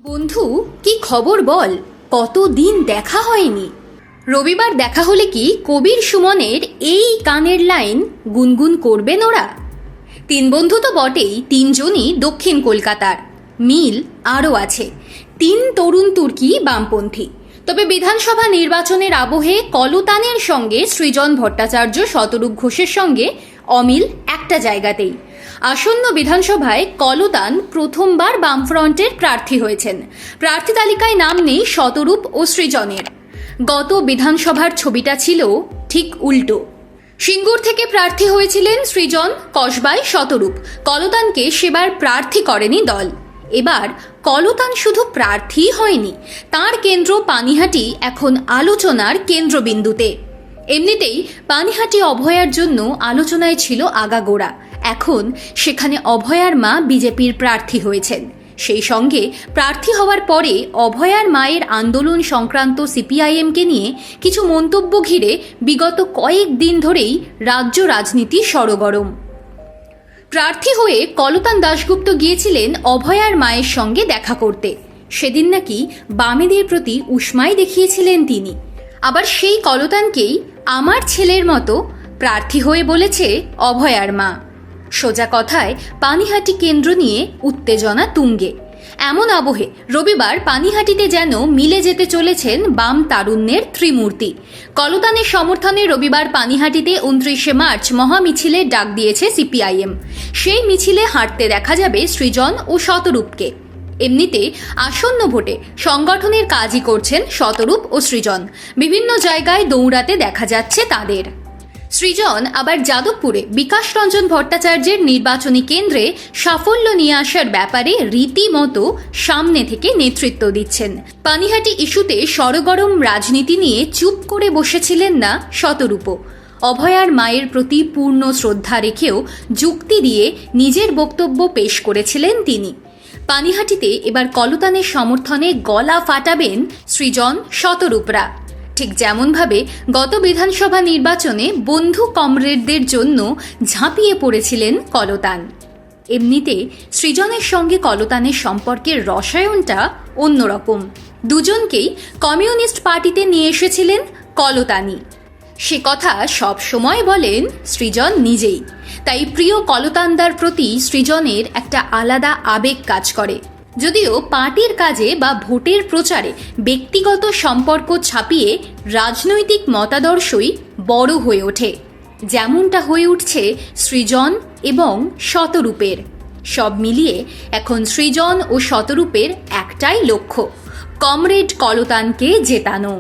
বন্ধু, কি খবর বল? কতদিন দেখা হয়নি। রবিবার দেখা হলে কি কবির সুমনের এই গানের লাইন গুনগুন করবেন ওরা? তিন বন্ধু তো বটেই, তিনজনই দক্ষিণ কলকাতার। মিল আরও আছে, তিন তরুণ তুর্কি বামপন্থী। তবে বিধানসভা নির্বাচনের আবহে কলতানের সঙ্গে সৃজন ভট্টাচার্য শতরূপ ঘোষের সঙ্গে অমিল একটা জায়গাতেই। আসন্ন বিধানসভায় কলতান প্রথমবার বামফ্রন্টের প্রার্থী হয়েছেন। প্রার্থী তালিকায় নাম নেই শতরূপ ও সৃজনের। গত বিধানসভার ছবিটা ছিল ঠিক উল্টো। সিঙ্গুর থেকে প্রার্থী হয়েছিলেন সৃজন, কসবায় শতরূপ। কলতানকে সেবার প্রার্থী করেনি দল। এবার কলতান শুধু প্রার্থী হয়নি, তার কেন্দ্র পানিহাটি এখন আলোচনার কেন্দ্রবিন্দুতে। এমনিতেই পানিহাটি অভয়ার জন্য আলোচনায় ছিল আগাগোড়া। এখন সেখানে অভয়ার মা বিজেপির প্রার্থী হয়েছেন। সেই সঙ্গে প্রার্থী হওয়ার পরে অভয়ার মায়ের আন্দোলন সংক্রান্ত সিপিআইএমকে নিয়ে কিছু মন্তব্য ঘিরে বিগত কয়েকদিন ধরেই রাজ্য রাজনীতি সরগরম। প্রার্থী হয়ে কলতান দাশগুপ্ত গিয়েছিলেন অভয়ার মায়ের সঙ্গে দেখা করতে। সেদিন নাকি বামেদের প্রতি উষ্মাই দেখিয়েছিলেন তিনি। আবার সেই কলতানকেই আমার ছেলের মতো প্রার্থী হয়ে বলেছে অভয়ার মা। সোজা কথায় পানিহাটি কেন্দ্র নিয়ে উত্তেজনা তুঙ্গে। এমন আবহে রবিবার পানিহাটিতে যেন মিলে যেতে চলেছেন বাম তারুণ্যের ত্রিমূর্তি। কলতানের সমর্থনে রবিবার পানিহাটিতে 29শে মার্চ মহামিছিলের ডাক দিয়েছে সিপিআইএম। সেই মিছিলে হাঁটতে দেখা যাবে সৃজন ও শতরূপকে। এমনিতে আসন্ন ভোটে সংগঠনের কাজই করছেন শতরূপ ও সৃজন। বিভিন্ন জায়গায় দৌড়াতে দেখা যাচ্ছে তাদের। সৃজন আবার যাদবপুরে বিকাশ রঞ্জন ভট্টাচার্যের নির্বাচনী কেন্দ্রে সাফল্য নিয়ে আসার ব্যাপারে রীতিমতো সামনে থেকে নেতৃত্ব দিচ্ছেন। পানিহাটি ইস্যুতে সরগরম রাজনীতি নিয়ে চুপ করে বসেছিলেন না শতরূপও। অভয়ার মায়ের প্রতি পূর্ণ শ্রদ্ধা রেখেও যুক্তি দিয়ে নিজের বক্তব্য পেশ করেছিলেন তিনি। পানিহাটিতে এবার কলতানের সমর্থনে গলা ফাটাবেন সৃজন, শতরূপরা। ঠিক যেমনভাবে গত বিধানসভা নির্বাচনে বন্ধু কমরেডদের জন্য ঝাঁপিয়ে পড়েছিলেন কলতান। এমনিতে সৃজনের সঙ্গে কলতানের সম্পর্কের রসায়নটা অন্যরকম। দুজনকেই কমিউনিস্ট পার্টিতে নিয়ে এসেছিলেন কলতানি। সে কথা সব সময় বলেন সৃজন নিজেই। তাই প্রিয় কলতানদার প্রতি সৃজনের একটা আলাদা আবেগ কাজ করে। যদিও পার্টির কাজে বা ভোটের প্রচারে ব্যক্তিগত সম্পর্ক ছাপিয়ে রাজনৈতিক মতাদর্শই বড় হয়ে ওঠে, যেমনটা হয়ে উঠছে সৃজন এবং শতরূপের। সব মিলিয়ে এখন সৃজন ও শতরূপের একটাই লক্ষ্য, কমরেড কলতানকে জেতানো।